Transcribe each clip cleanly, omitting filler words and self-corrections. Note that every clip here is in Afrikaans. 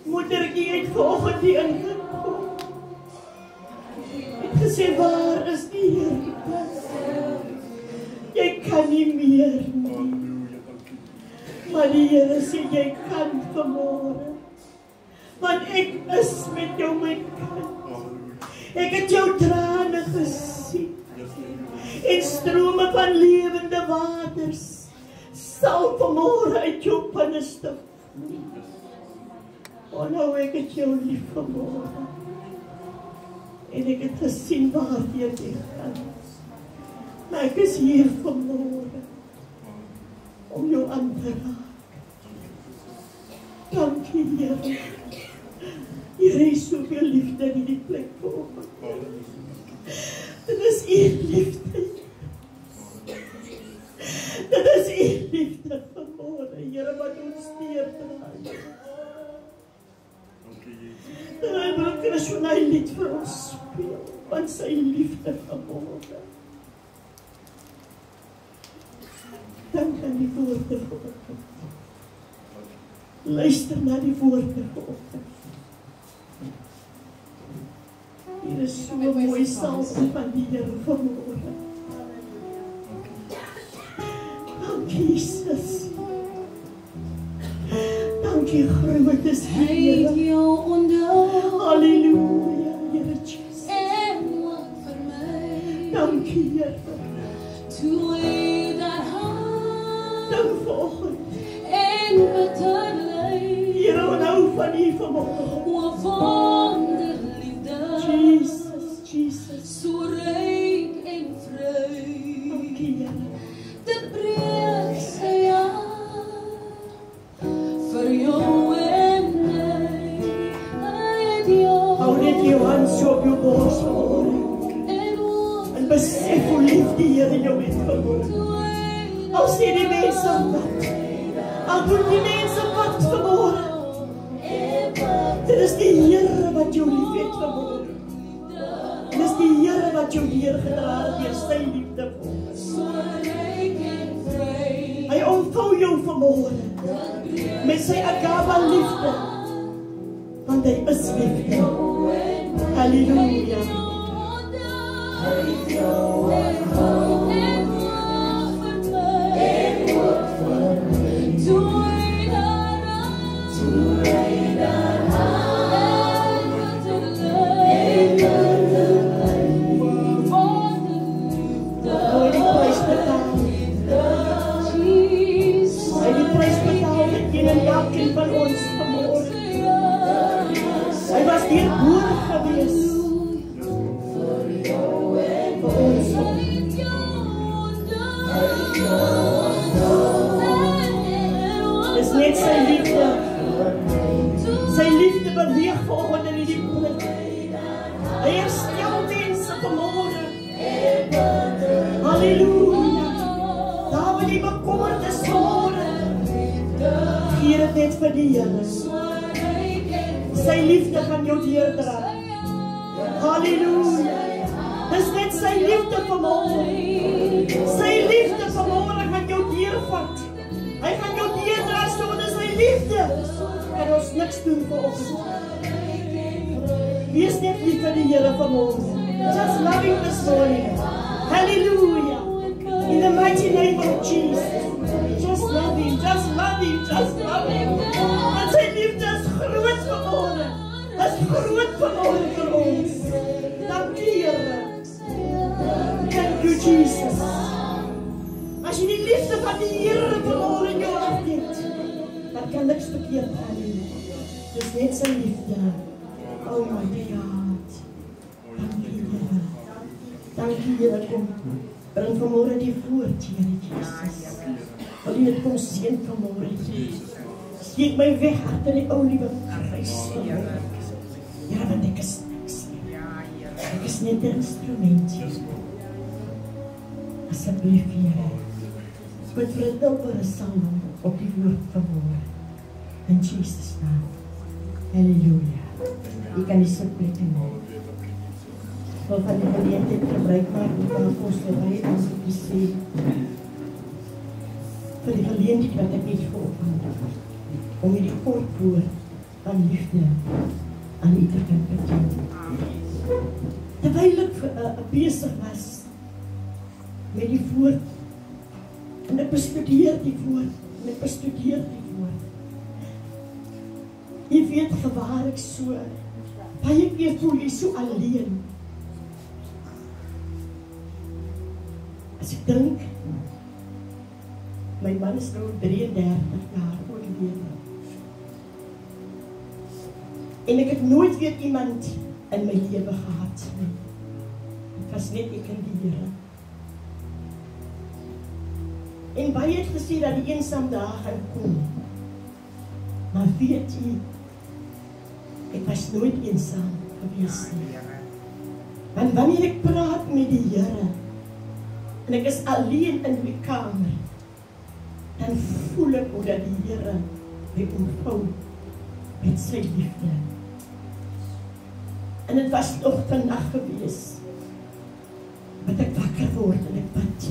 Moedertjie het vanoggend die ingekom. Het gesê, waar is die Here? Jy kan nie meer nie. Maar die Here sê, jy kan vanmôre. Want ek is met jou, my kind. Ek het jou trane gesien. En strome van lewende waters sal vanmôre uit jou binneste vloei. O nou, ek het jou lief vanmôre. En ek het gesien waar jy gaan. Maar ek is hier vanmôre om jou aan te raak. Dankie, Here. Hier is soveel liefde in die plek vanoggend. Dit is u liefde. Dit is u liefde vanmôre, Here, wat ons deurdraai. En hy wil Christus hy lied vir ons speel, want sy liefde vanmôre. Dank aan die woorde vanoggend. Luister na die woorde vanoggend. Hier is so mooi salve van die Here vanmôre. Dankie, Jesus. Dankie, groot is die Here. Halleluja, Here Jesus. En wat vir my. Dankie, Here. Toe lê dat hart. Dank vanoggend. En bitter lei. Here, onthou van u vanmôre. O wonderliefde. Jesus, Jesus. So ryk en vry. Dankie, Here. Dit breek sy hart vir jou en my. En jou. Hou net jou hand so op jou bors vanmôre. En besef hoe lief die Here jou het vanmôre. Al sê die mense wat. Al doen die mense wat vanmôre. Dit is die Here wat jou lief het vanmôre. Dit is die Here wat jou deurgedra het deur sy liefde vanmôre. Hy omvou jou vanmôre met sy agape liefde. Want hy is liefde. Halleluja. Van ons vanmôre. Hy was hier boer gewees. Vir ons. Dis net sy liefde. Sy liefde beweeg vanoggend in die plek. Hy herstel mense vanmôre. Halleluja. Daar waar die bekommerd is vanmôre. Gee dit net vir die Here. Sy liefde gaan jou deurdra. Halleluja. Dis net sy liefde vanmôre. Sy liefde vanmôre gaan jou deurvat. Hy gaan jou deurdra sodat sy liefde kan ons niks doen vir ons. Wees net lief vir die Here vanmôre. Just love him this morning. Hallelujah. In the mighty name of Jesus. Just love him, just love him, just love him. Want sy liefde is groot vanmôre. Is groot vanmôre vir ons. Dankie, Here. Thank you, Jesus. As jy die liefde van die Here vanmôre in jou hart het, dan kan niks verkeerd gaan nie. is net sy liefde. Oh my God. Dankie, Here. Dankie, Here, kom. Bring vanmorgen die woord, Here Jesus. Wil U dit kom seën vanmorgen, Jesus. Steek my weg achter die ou liewe kruis vanmorgen. Here, want ek is niks. Ek is net 'n instrument. Asseblief, Here. Bid vir 'n dieper salwing op die woord vanmorgen. In Jesus' naam. Halleluja. U kan die sitplek neem. Ek wil van die geleentheid gebruik maak om die apostel baie dankie te sê vir die geleentheid wat ek het geopen om hierdie kort woord van liefde aan u te kan betoon. Terwyl ek besig was met die woord en ek bestudeer die woord en ek bestudeer die woord. Jy weet gewaar ek so baie keer voel jy so alleen. As ek dink, my man is nou 33 jaar oorlede. En ek het nooit weer iemand in my lewe gehad nie. Dit was net ek en die Here. En baie het gesê dat die eensaam dae gaan kom. Maar weet jy, ek was nooit eensaam gewees nie. Want wanneer ek praat met die Here, en ek is alleen in die kamer, dan voel ek hoe dat die Here my omvou met sy liefde. En het was nog vandag gewees, wat ek wakker word en ek bid.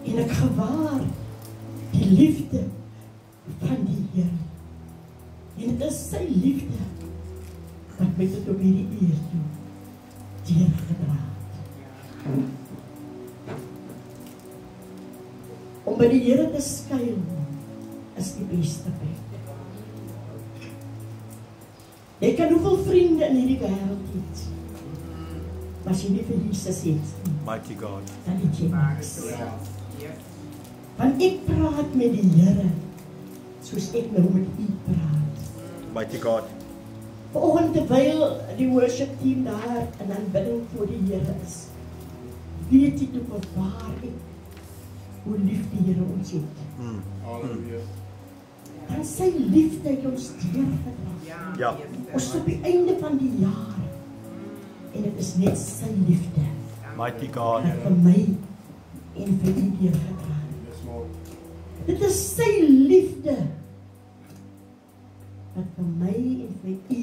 En ek gewaar die liefde van die Here. En het is sy liefde wat my tot op hierdie eer toe deurgedra het. Om by die Here te skuil is die beste plek. Jy kan hoeveel vriende in hierdie wêreld het, maar as jy nie vir Jesus het, Mighty God. dan het jy niks. Want ek praat met die Here soos ek nou met u praat. Mighty God. Vanoggend terwyl die worship team daar in aanbidding voor die Here is, weet jy toe waar ek hoe lief die Here ons het. Halleluja. Dan sy liefde het ons deurgedra. Ja. Ons is op die einde van die jaar. En dit is net sy liefde Mighty God. wat vir my en vir u deurgedra het. Dit is sy liefde wat vir my en vir u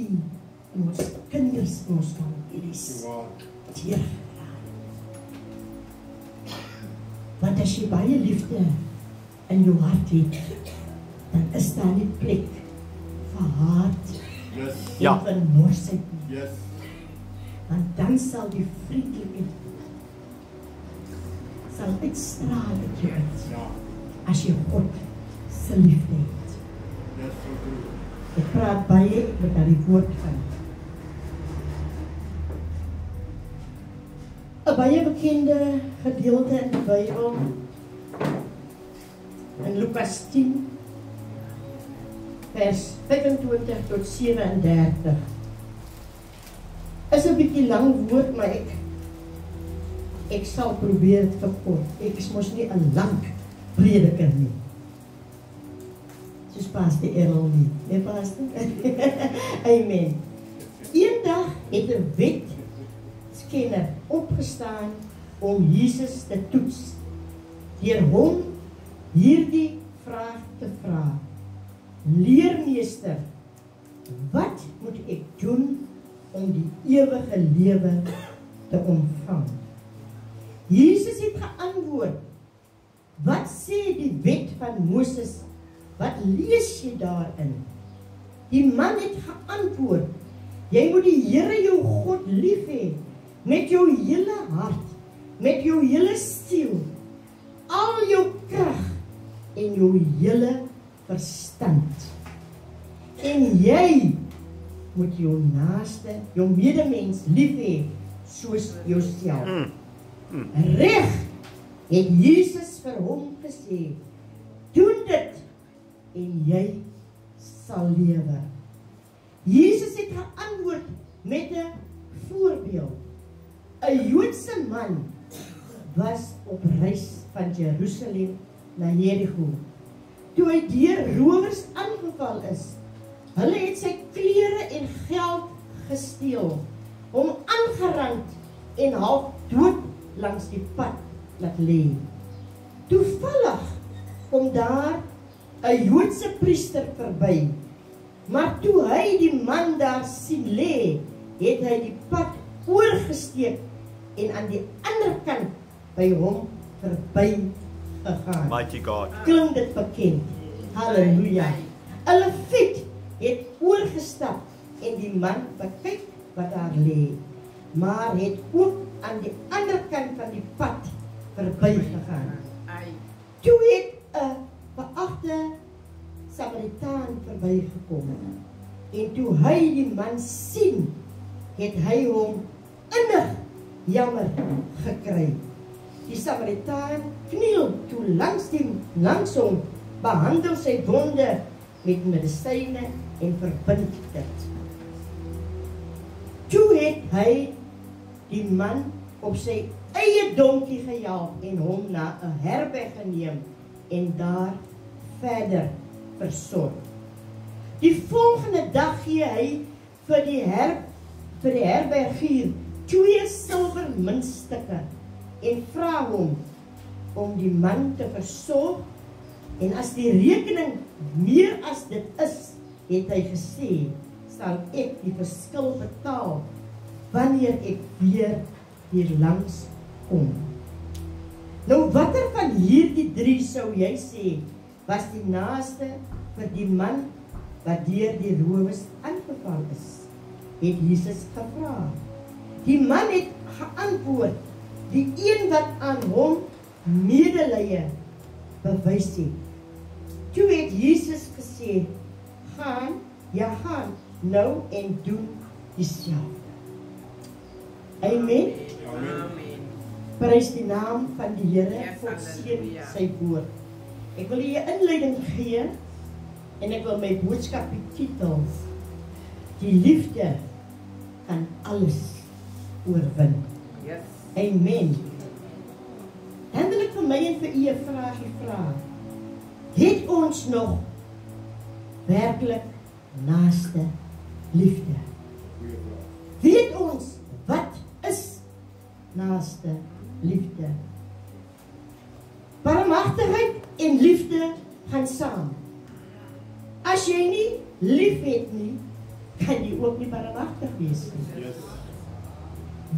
en ons kinders en ons families deurgedra het. Want as jy baie liefde in jou hart het, dan is daar nie plek vir haat Ja. en vir morsheid nie. Want dan sal die vriendelikheid sal uitstraal uit jou uit, as jy God se liefde het. Ek praat baie met die woord van 'n baie bekende gedeelte in die Bybel in Lukas 10 vers 25 tot 37. Is 'n bietjie lang woord, maar ek sal probeer dit verkort. Ek is mos nie 'n lang prediker nie. Soos Pastor Errol nie. Nee, Pastor? Amen. Eendag het 'n wetskenner opgestaan om Jesus te toets. Deur hom hierdie vraag te vra: Leermeester, wat moet ek doen om die ewige lewe te ontvang? Jesus het geantwoord: wat sê die wet van Moses? Wat lees jy daarin? Die man het geantwoord: jy moet die Here jou God lief hê met jou hele hart, met jou hele siel, al jou krag en jou hele verstand. En jy moet jou naaste, jou medemens lief hê soos jouself. Reg het Jesus vir hom gesê: doen dit en jy sal lewe. Jesus het geantwoord met 'n voorbeeld. 'n Joodse man was op reis van Jerusalem na Jericho. Toe hy deur rowers aangeval is, hulle het sy klere en geld gesteel, hom aangerand en half dood langs die pad laat lê. Toevallig kom daar 'n Joodse priester verby, maar toe hy die man daar sien lê, het hy die pad oorgesteek en aan die ander kant by hom verby gegaan. Mighty God. Klink dit bekend? Halleluja. 'n Leviet het oorgestap en die man bekyk wat daar lê, maar het ook aan die ander kant van die pad verby gegaan. Toe het 'n beagte Samaritaan verbygekom en toe hy die man sien, het hy hom innig jammer gekry. Die Samaritaan kniel toe langs hom, behandel sy wonde met medisyne en verbind dit. Toe het hy die man op sy eie donkie gejaag en hom na 'n herberg geneem en daar verder versorg. Die volgende dag gee hy vir die herbergier 2 silwer muntstukke en vra hom om die man te versorg, en as die rekening meer as dit is, het hy gesê, sal ek die verskil betaal wanneer ek weer hier langs kom. Nou watter van hierdie 3 sou jy sê was die naaste vir die man wat deur die rowers aangeval is? Het Jesus gevra. Die man het geantwoord, die een wat aan hom medelee bewys het. Toe het Jesus gesê, gaan nou en doen dieselfde. Amen. Prys die naam van die Here, God seën sy woord. Ek wil julle 'n inleiding gee en ek wil my boodskap betitel, die liefde kan alles oorwin. Yes. Amen. Dan wil ek vir my en vir u 'n vraagie vra. Het ons nog werklik naaste liefde? Weet ons wat is naaste liefde? Barmhartigheid en liefde gaan saam. As jy nie lief het nie, kan jy ook nie barmhartig wees nie. Yes.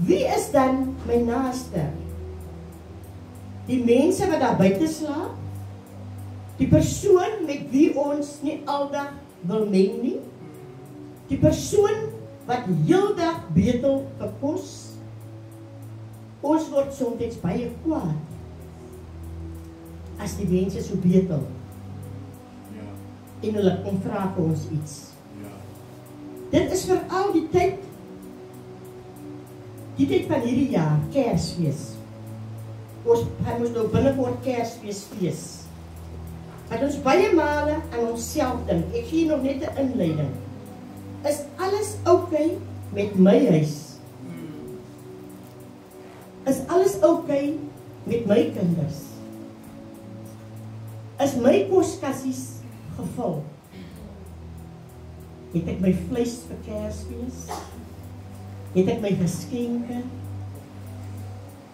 Wie is dan my naaste? Die mense wat daar buite slaap? Die persoon met wie ons nie aldag wil meng nie? Die persoon wat heeldag betel vir kos? Ons word soms baie kwaad as die mense so betel. En hulle kom vra vir ons iets. Dit is veral die tyd van hierdie jaar, Kersfees. Ons gaan nou binnekort Kersfees fees. Dat ons baie male aan onsself dink. Ek gee nog net 'n inleiding. Is alles oukei met my huis? Is alles oukei met my kinders? Is my koskassies gevul? Het ek my vleis vir Kersfees? Het ek my geskenke?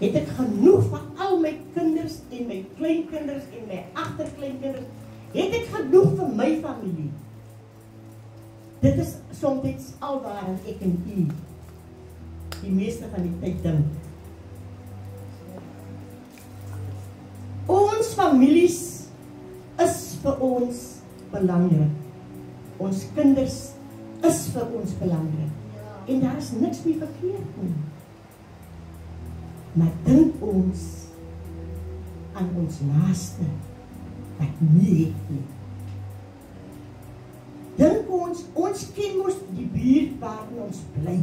Het ek genoeg vir al my kinders en my kleinkinders en my agterkleinkinders? Het ek genoeg vir my familie? Dit is soms alwaar ek en u die meeste van die tyd dink. Ons families is vir ons belangrik. Ons kinders is vir ons belangrik. En daar is niks meer verkeerd nie. Maar dink ons aan ons naaste wat nie het nie. Dink ons ken mos die buurt waarin ons bly.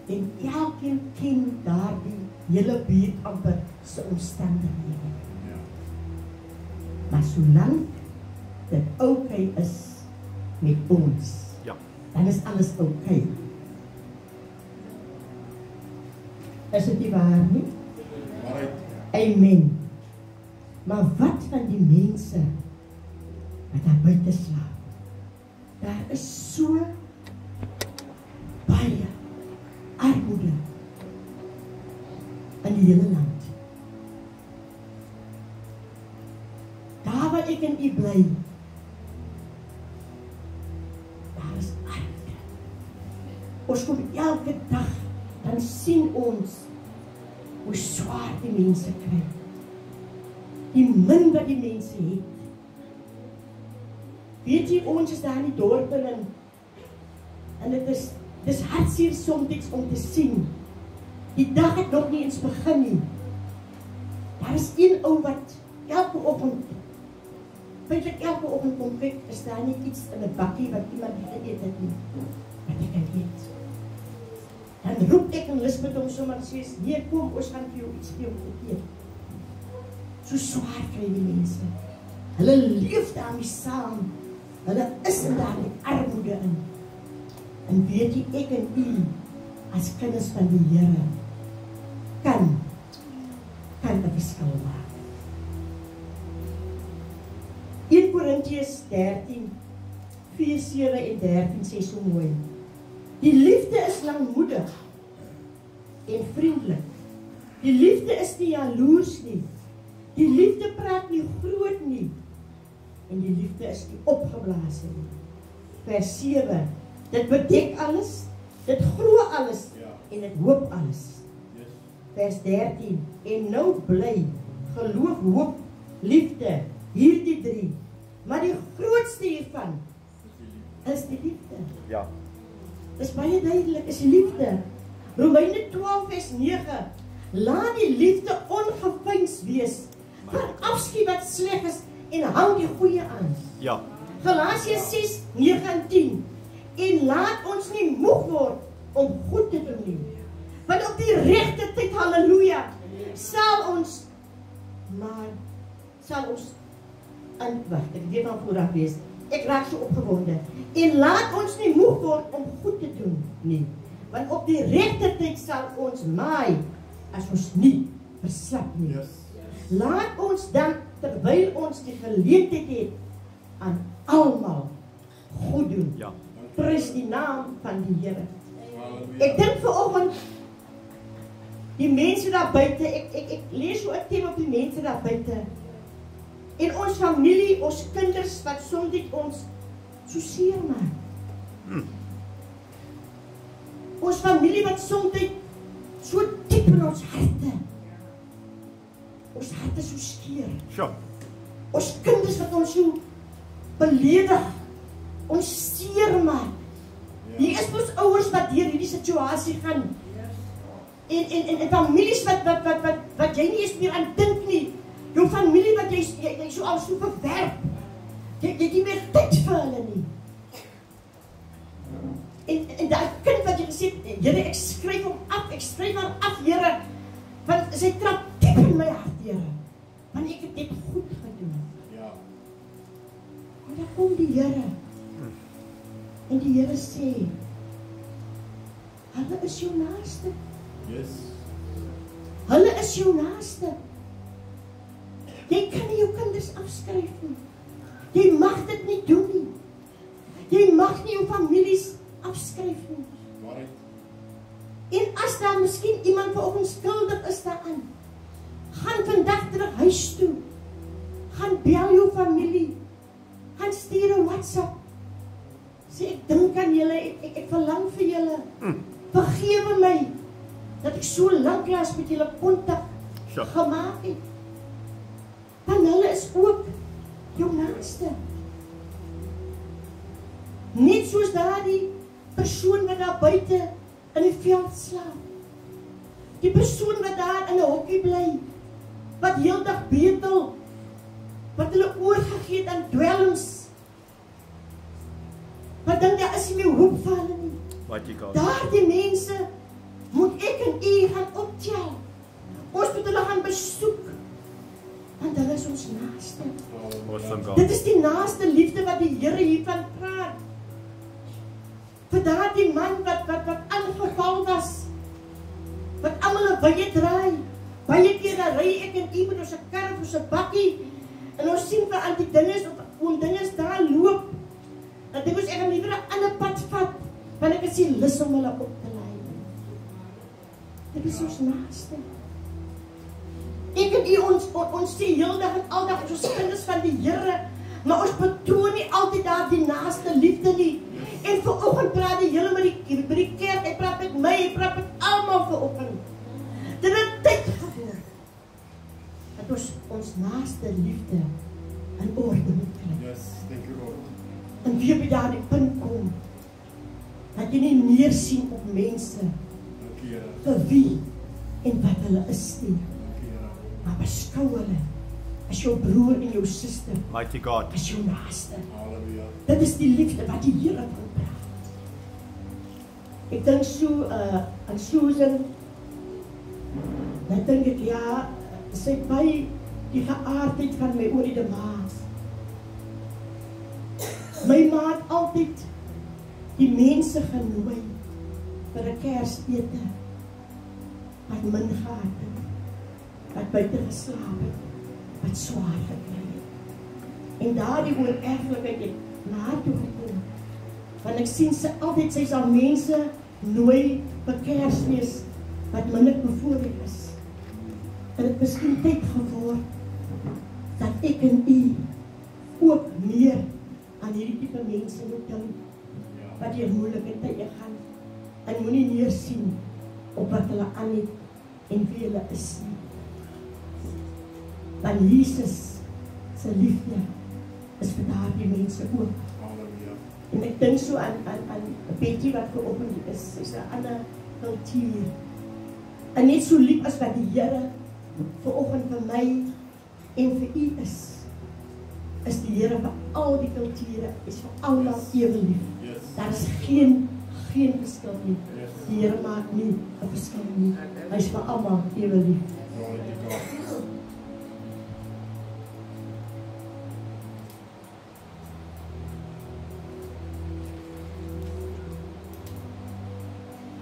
En elkeen ken daardie hele buurt amper se omstandighede. Maar solank dit oukei is met ons, dan is alles oukei. Is dit nie waar nie? Amen. Maar wat van die mense wat daar buite slaap? Daar is so baie armoede in die hele land. Daar waar ek en u bly, daar is armoede. Ons kom elke dag, dan sien ons hoe swaar die mense kry. Die min wat die mense het. Weet jy, ons is daar in die dorp en dit is hartseer soms om te sien. Die dag het nog nie eens begin nie. Daar is een ou wat elke oggend kom kyk, is daar nie iets in 'n bakkie wat iemand nie geëet het nie. Wat ek kan eet. Dan roep ek en Lisbeth hom sommer en sê, nee, kom, ons gaan vir jou iets gee om te eet. So swaar kry die mense. Hulle leef daarmee saam. Hulle is in daardie armoede in. En weet jy, ek en u, as kinders van die Here, kan 'n verskil maak. 1 Korintiërs 13, 4, 7 en 13 sê so mooi. Die liefde is langmoedig en vriendelik. Die liefde is nie jaloers nie. Die liefde praat nie groot nie. En die liefde is nie opgeblaas nie. Vers 7. Dit bedek alles, dit glo alles en dit hoop alles. Vers 13. En nou bly geloof, hoop, liefde, hierdie 3. Maar die grootste hiervan is die liefde. Ja. Dis baie duidelik, is die liefde. Romeine 12 vers 9. Laat die liefde ongeveins wees. Verafskiet wat sleg is en hang die goeie aan. Ja. Galasiërs 6, 9 en 10. En laat ons nie moeg word om goed te doen nie. Want op die regte tyd, halleluja, sal ons wag, ek weet van vooraf wees. Ek raak so opgewonde. En laat ons nie moeg word om goed te doen nie. Want op die regte tyd sal ons maai as ons nie verslap nie. Laat ons dan, terwyl ons die geleentheid het, aan almal goed doen. Ja. Prys die naam van die Here. Ek dink vanoggend die mense daar buite, ek lees so 'n tema op die mense daar buite. En ons familie, ons kinders wat soms ons so seer maak. Ons familie wat soms so diep in ons harte. Ons harte so skeer. Sure. Ons kinders wat ons so beledig. Ons seer maak. Hier is ons ouers wat deur hierdie situasie gaan. En families wat jy nie eens meer aan dink nie. Jou familie wat jy so al so verwerp. Jy het nie meer tyd vir hulle nie. En daai kind wat jy gesê het, Here, ek skryf hom af, Here, want sy trap diep in my hart, Here. Want ek het dit goed gedoen. Ja. En dan kom die Here. En die Here sê, hulle is jou naaste. Yes. Hulle is jou naaste. Jy kan nie jou kinders afskryf nie. Jy mag dit nie doen nie. Jy mag nie jou families afskryf nie. En as daar miskien iemand vanoggend skuldig is daaraan, gaan vandag terug huis toe. Gaan bel jou familie. Gaan stuur 'n WhatsApp. Sê ek dink aan julle, ek verlang vir julle. Vergewe my dat ek so lanklaas met julle kontak gemaak het. Want hulle is ook jou naaste. Net soos daardie persoon wat daar buite in die veld slaap. Die persoon wat daar in 'n hokkie bly, wat heeldag betel, wat hulle oorgegee het aan dwelms, wat dink daar is nie meer hoop vir hulle nie. Daardie mense moet ek en u gaan optel. Ons moet hulle gaan besoek, want hulle is ons naaste. Awesome God. Dit is die naaste liefde wat die Here hiervan praat. vir daardie man wat aangeval was, wat almal 'n wye draai. Baie keer dan ry ek en iemand met ons 'n kar of ons 'n bakkie en ons sien vir antie dinges of oom dinges daar loop. Dan dink ons ek gaan liewer 'n ander pad vat, want ek is nie lus om hulle op te lei. Dit is ons naaste. Ek en u ons sê heeldag en aldag ons kinders van die Here, maar ons betoon nie altyd daar die naaste liefde nie. En vanoggend praat die Here met die kerk, hy praat met my, hy praat met almal vanoggend. Dit het tyd geword dat ons naaste liefde in orde moet kry. Yes, thank you Lord. En wie by daardie punt kom, dat jy nie neersien op mense Dank U Here. vir wie en wat hulle is nie, Dank U Here. maar beskou hulle as jou broer en jou suster, Mighty God. as jou naaste. Halleluja. Dit is die liefde wat die Here van praat. Ek dink so aan Susan. Dan dink ek, ja, sy by die geaardheid van my oor die maas. My ma het altyd die mense genooi vir 'n Kersete wat min gehad het, wat buite geslaap het, wat swaar gekry het. En daardie oorerflikheid het na haar toe gekom. Want ek sien sy sal mense nooi vir Kersfees wat minder bevoorreg is. En het miskien tyd geword dat ek en u ook meer aan hierdie tipe mense moet dink wat deur moeilike tye gaan en moenie neersien op wat hulle aan het en wie hulle is nie. Want Jesus se liefde is vir daardie mense ook. Halleluja. En ek dink so aan Betty wat vanoggend is. Sy's 'n ander kultuur. En net so lief as wat die Here vanoggend vir my en vir u is die Here vir al die kulture, is vir almal ewe lief. Yes. Daar is geen verskil nie. Yes. Die Here maak nie 'n verskil nie. Hy is vir almal ewe lief. Glory to God.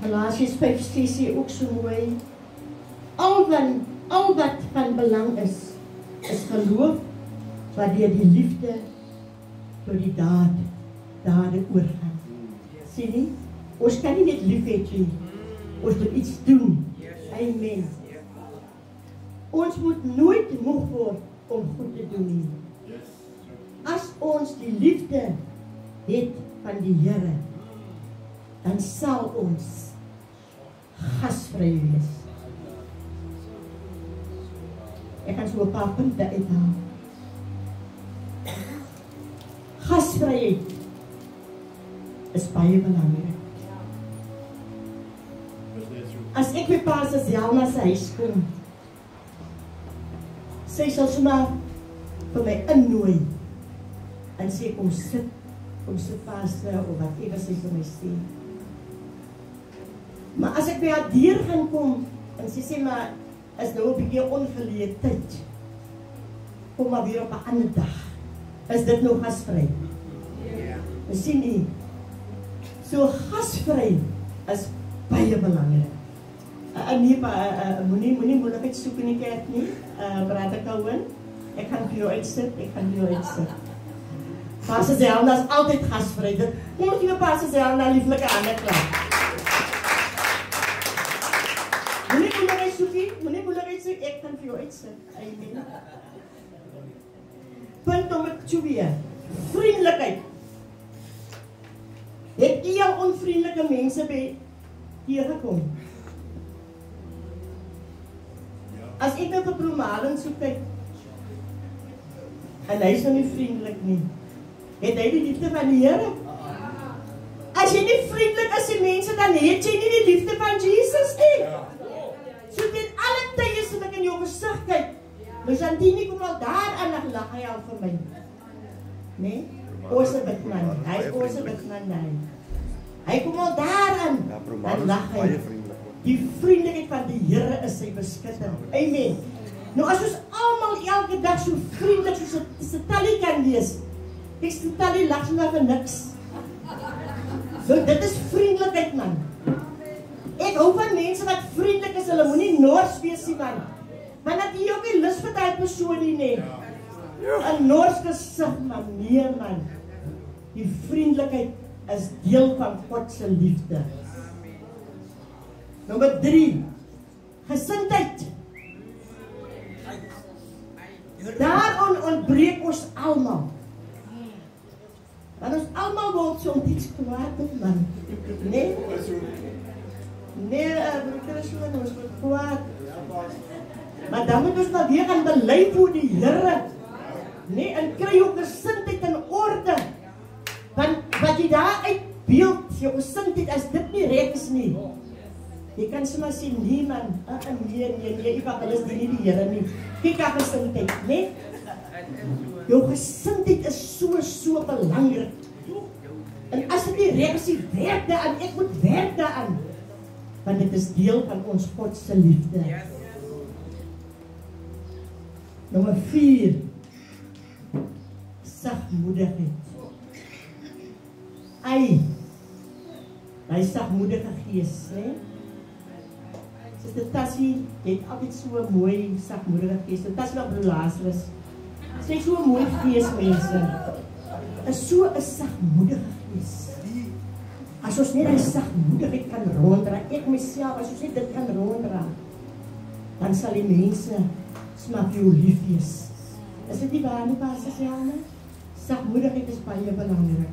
Galasiërs 5:6 sê ook so mooi, al wat van belang is geloof wat deur die liefde tot die dade oorgaan. Sien nie? Ons kan nie net lief hê nie. Ons moet iets doen. Amen. Ons moet nooit moeg word om goed te doen nie. Yes. As ons die liefde het van die Here, dan sal ons gasvry wees. Ek kan so 'n paar punte uithaal. Gasvryheid is baie belangrik. Dis net so. As ek by Pastor Zelna se huis kom, sy sal sommer vir my innooi en sê kom sit Pastor of wat ewe sy vir my sê. Maar as ek by haar deur gaan kom en sy sê maar is nou 'n bietjie ongeleë tyd. Kom maar weer op 'n ander dag. Is dit nog gasvry? Ja. Sien jy? So gasvry is baie belangrik. Nee, moenie moeilikheid soek in die kerk nie. Brother Cowan, ek gaan vir jou uitsit, Pastor Zelna is altyd gasvry. Kom ons gee Pastor Zelna 'n lieflike hande klap. Moenie moeilikheid soek, ek gaan vir jou uitsit. Amen. Punt nommer 2. Vriendelikheid. Het jy al onvriendelike mense by teëgekom? As ek nou vir Promalin soek kyk, en hy is nou nie vriendelik nie, het hy die liefde van die Here? As jy nie vriendelik is die mense, dan het jy nie die liefde van Jesus nie. So ten alle tye as ek in jou gesig kyk, dus aan die nie kom al daar aan en lag hy al vir my. Nee? Oorse Bidman, hy is Oorse Bidman, hy kom al daar aan en lag hy. Die vriendelikheid van die Here is sy beskutting. Amen. Nou as ons almal elke dag so vriendelik soos 'n Tally kan wees, ek sê Tally lag maar vir niks. So dit is man. Ek hou van mense wat vriendelik is, hulle moenie nors wees nie, man. Maar dat jy ook nie lus vir die persoon nie, nee. 'n nors gesig, man, nee, man. Die vriendelikheid is deel van God se liefde. Nommer 3, gesindheid. Daarom ontbreek ons almal. Want ons almal word so iets kwaad met man. Nee? Nee, Christus, ons word kwaad. Maar dan moet ons maar weer gaan bely voor die Here. Nee, en kry jou gesindheid in orde. Want wat jy daar uitbeeld, jou gesindheid, as dit nie reg is nie. Jy kan sommer sê, nee man, nee, evangelis dien nie die Here nie. Kyk daar gesindheid, nee? Jou gesindheid is so belangrik. En as dit nie reg is, werk daaraan, ek moet werk daaraan. Want dit is deel van ons God se liefde. Nommer 4, sagmoedigheid. Hy sagmoedige gees, né? Sister Tassie het altyd so mooi sagmoedige gees. Tassie van broer Lazarus. Sy het so mooi gees, mense. Is so 'n sagmoedige gees. As ons net die sagmoedigheid kan ronddra, ek myself, as ons net dit kan ronddra, dan sal die mense smaak jou lief wees. Is dit nie waar nie, Pastor Selma? Sagmoedigheid is baie belangrik.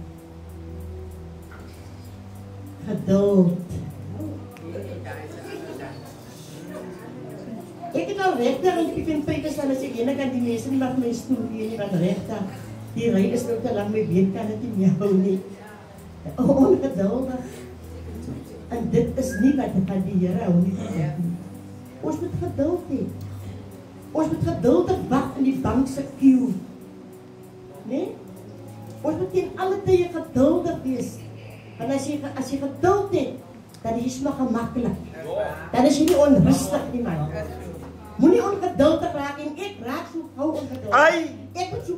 Geduld. Ek het al regtig en ek vind feit is as ek ene kan die mense nie mag my stoel gee nie, want regtig, die ry is nou te lang, my weet kan dit nie hou nie. Ongeduldig. En dit is nie wat van die Here hou nie. Ons moet geduld hê. Ons moet geduldig wag in die bank se queue. Nee? Ons moet teen alle tye geduldig wees. Want as jy geduld het, dan is jy maar gemaklik. Dan is jy nie onrustig nie, man. Moenie ongeduldig raak en ek raak so gou ongeduldig. Ek moet so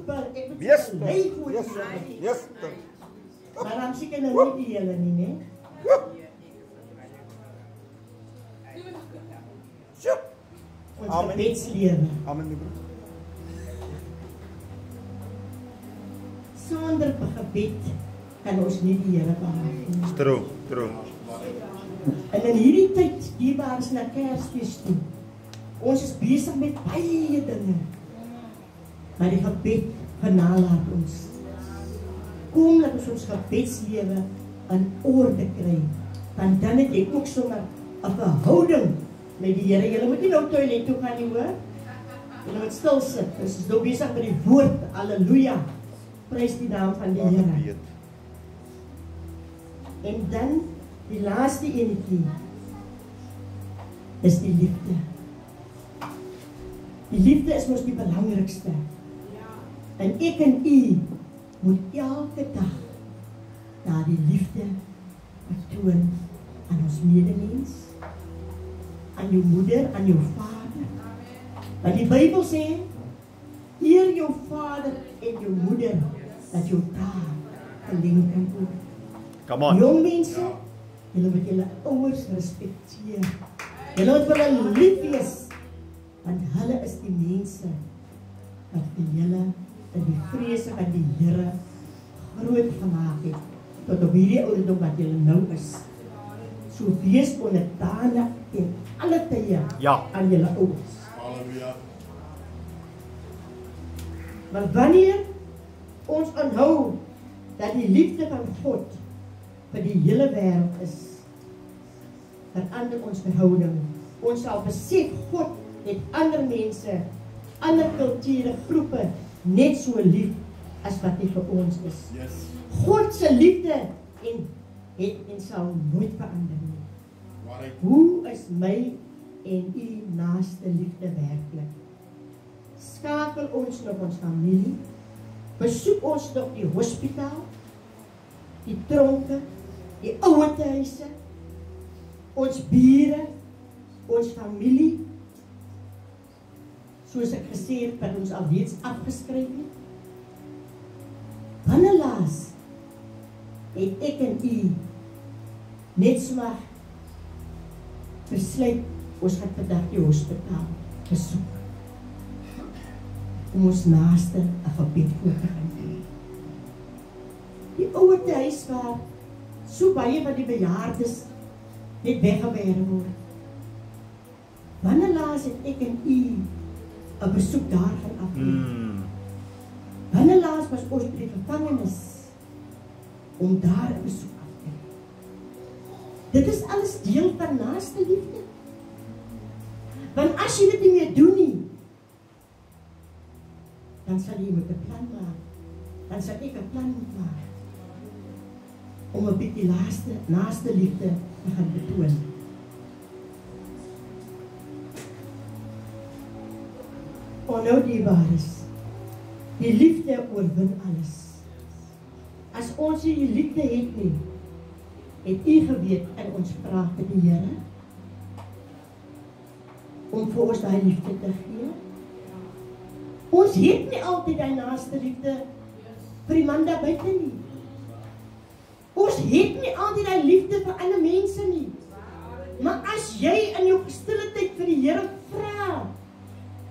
lei voor die Here. Yes. Maar dan seker nou nie die hele nie, né? Ons gebedslewe. Amen, my broer. Sonder gebed kan ons nie die Here behaag nie. True. En in hierdie tyd, dierbaar is na Kersfees toe. Ons is besig met baie dinge. Maar die gebed vernalat ons. Kom dat ons gebedslewe in orde kry. Want dan het jy ook sommer 'n verhouding met die Here. Jy moet nie nou toilet toe gaan nie, hoor. Jy moet stil sit. Ons is nou besig met die woord. Halleluja. Prys die naam van die Here. En dan die laaste enetjie is die liefde. Die liefde is mos die belangrikste. En ek en u moet elke dag daardie liefde betoon aan ons medemens, aan jou moeder, aan jou vader. Want die Bybel sê, eer jou vader en jou moeder, dat jou taak verleng kan word. Come on. Jong mense, julle moet julle ouers respekteer. Julle moet vir hulle lief wees, want hulle is die mense wat vir julle in die vrese van die Here groot gemaak het, tot op hierdie ouderdom wat julle nou is. So wees onderdanig in alle tye aan julle ouers. Halleluja. Maar wanneer ons aanhou dat die liefde van God vir die hele wêreld is, verander ons verhouding. Ons sal besef God het ander mense, ander kulture, groepe net so lief as wat hy vir ons is. Yes. God se liefde en sal nooit verander nie. Right. Hoe is my en u naaste liefde werklik? Skakel ons nog ons familie? Besoek ons nog die hospitaal, die tronke, die ouerhuise, ons bure, ons familie, soos ek gesê het, wat ons alreeds afgeskryf het? Wanneer laas het ek en u net so besluit, ons gaan vandag die hospitaal besoek. Om ons naaste 'n gebed voor te gaan doen. Die ouete huis waar so baie van die bejaardes net weggewerk word. Wanneer laas het ek en u 'n besoek daar gaan afneem? Wanneer laas was ons by die gevangenis om daar 'n besoek af te neem? Dit is alles deel van naaste liefde. Want as jy dit nie meer doen nie, dan sal jy met 'n plan maak. Dan sal ek 'n plan maak om 'n bietjie naaste liefde te gaan betoon. Nou dierbares, die liefde oorwin alles. As ons nie die liefde het nie, het u geweet in ons praat met die Here om vir ons daai liefde te gee. Ons het nie altyd die naaste liefde vir die man daar buite nie. Ons het nie altyd die liefde vir ander mense nie. Maar as jy in jou stille tyd vir die Here vra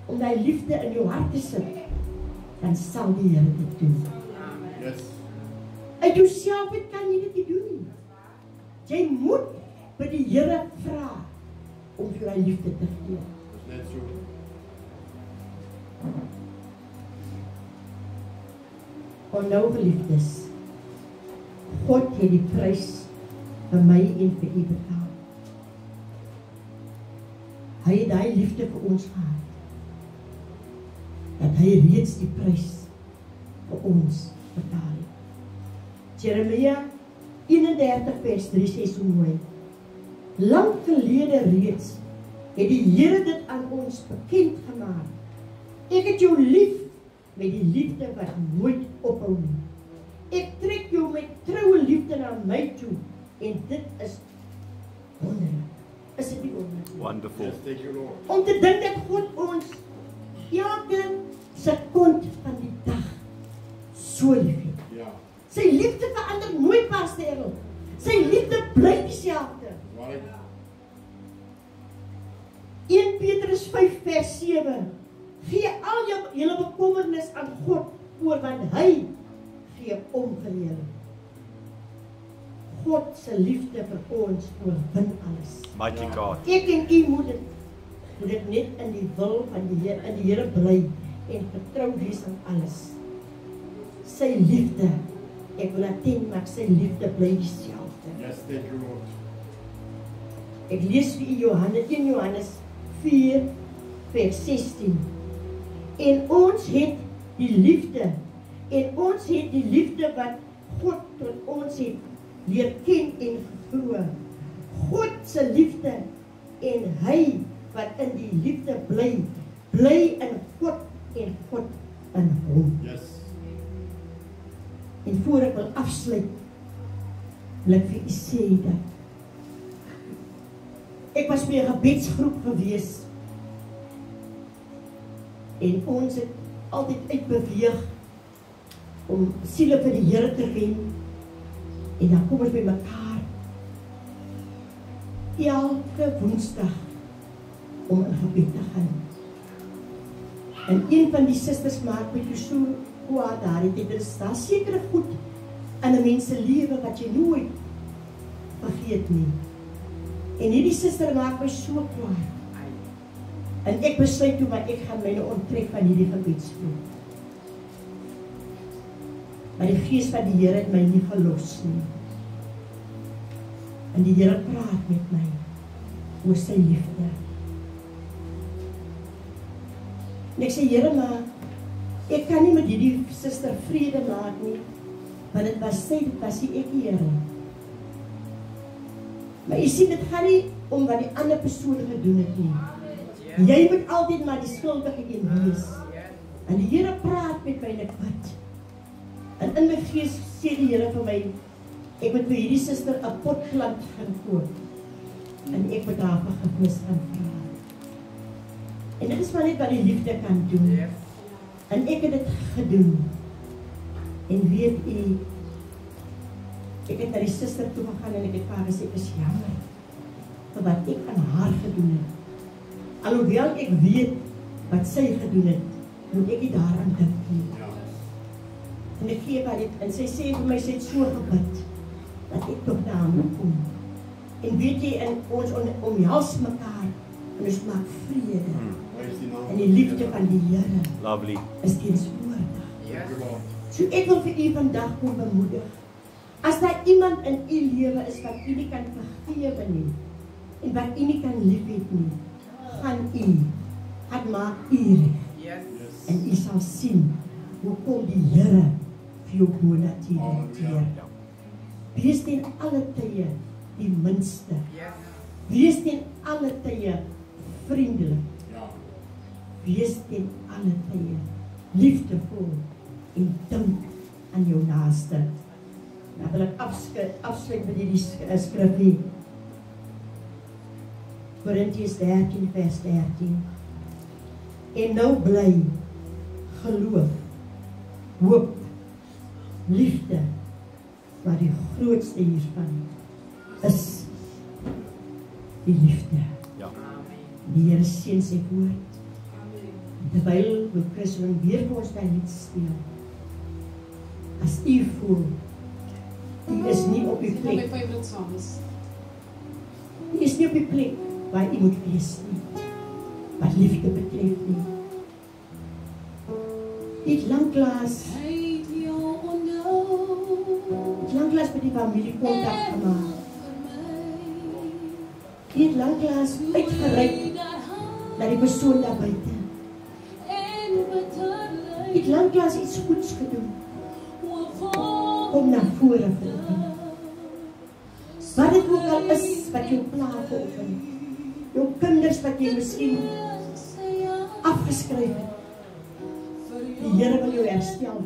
om die liefde in jou hart te sit, dan sal die Here dit doen. Yes. Uit jouself kan jy dit nie doen nie. Jy moet by die Here vra om vir die liefde te gee. Net so. Nou geliefdes, God het die prys vir my en vir u betaal. Hy het daai liefde vir ons gehad, dat hy reeds die prys vir ons betaal het. Jeremia 31 vers 3 sê so mooi: lang gelede reeds het die Here dit aan ons bekend gemaak. Ek het jou lief met die liefde wat nooit ophou nie. Ek trek jou met troue liefde na my toe, en dit is wonderlik. Is dit nie wonderlik? Wonderful. Yes, thank you, Lord. Om te dink dat God ons elke sekonde van die dag so lief het. Ja. Sy liefde verander nooit, Pastor Errol. Sy liefde bly dieselfde. Right. 1 Petrus 5 vers 7. Gee al julle bekommernis aan God oor, want hy gee om vir julle. God se liefde vir ons oorwin alles. Mighty God. Ek en u moet dit net in die wil van die Here bly en vertrou wees aan alles. Sy liefde, ek wil attent maak, sy liefde bly dieselfde. Yes, thank you, Lord. Ek lees vir u 1 Johannes 4 vers 16. En ons het die liefde, wat God tot ons het leer ken en geglo. God se liefde, en hy wat in die liefde bly in God en God in hom. Yes. En voor ek wil afsluit, wil ek vir u sê dat ek was by 'n gebedsgroep gewees, en ons het altyd uitbeweeg om siele vir die Here te wen, en dan kom ons by mekaar elke Woensdag om in gebed te gaan. En een van die susters maak my toe so kwaad daar, dit is daar sekere goed in 'n mens se lewe wat jy nooit vergeet nie. En hierdie suster maak my so kwaad. En ek besluit toe, maar ek gaan myne onttrek van hierdie gebedsgroep. Maar die Gees van die Here het my nie gelos nie. En die Here praat met my oor sy liefde. En ek sê, Here, maar ek kan nie met hierdie suster vrede maak nie, want dit was nie ek, Here. Maar jy sien, dit gaan nie om wat die ander persoon gedoen het nie. Jy moet altyd maar die skuldige een wees. En die Here praat met my en ek bid. En in my gees sê die Here vir my, ek moet vir hierdie suster 'n potplant gaan koop. En ek moet haar vergifnis gaan vra. En dit is maar net wat die liefde kan doen. En ek het dit gedoen. En weet u, Ek het na die suster toe gegaan en ek het vir haar gesê, ek is jammer vir wat ek aan haar gedoen het. Alhoewel ek weet wat sy gedoen het, moet ek nie daaraan dink nie. Ja. En ek gee haar dit, en sy sê vir my, sy het so gebid, dat ek toch na haar moet kom. En weet jy, en ons omhels mekaar, en ons maak vrede. Prys die naam. En die liefde van die Here Lovely. is teenswoordig. Dank u, Lord. So ek wil vir u vandag kom bemoedig. As daar iemand in u lewe is wat u nie kan vergewe nie, en wat u nie kan liefhet nie, gaan maak u reg. Yes. En u sal sien hoe kom die Here vir jou bonatuur hanteer. Wees ten alle tye die minste. Wees ten alle tye vriendelik. Ja. Wees ten alle tye liefdevol en dink aan jou naaste. Nou wil ek afsluit met hierdie skrifgie. Korintiërs 13 vers 13. En nou bly geloof, hoop, liefde, maar die grootste hiervan is die liefde. Ja. Die Here seën sy woord. Terwyl we Christen weer vir ons dan lied speel. As u voel, u is nie op die Dit is my plek. favorite songs. U is nie op die plek waar u moet wees nie. Wat liefde betref nie. U het lanklaas met die familie kontak gemaak. U het lanklaas uitgereik na die persoon daar buite. U het lanklaas iets goeds gedoen. Kom na vore vir wat dit ook al is wat jou pla vanoggend. Jou kinders wat jy miskien afgeskryf het. Die Here wil jou herstel.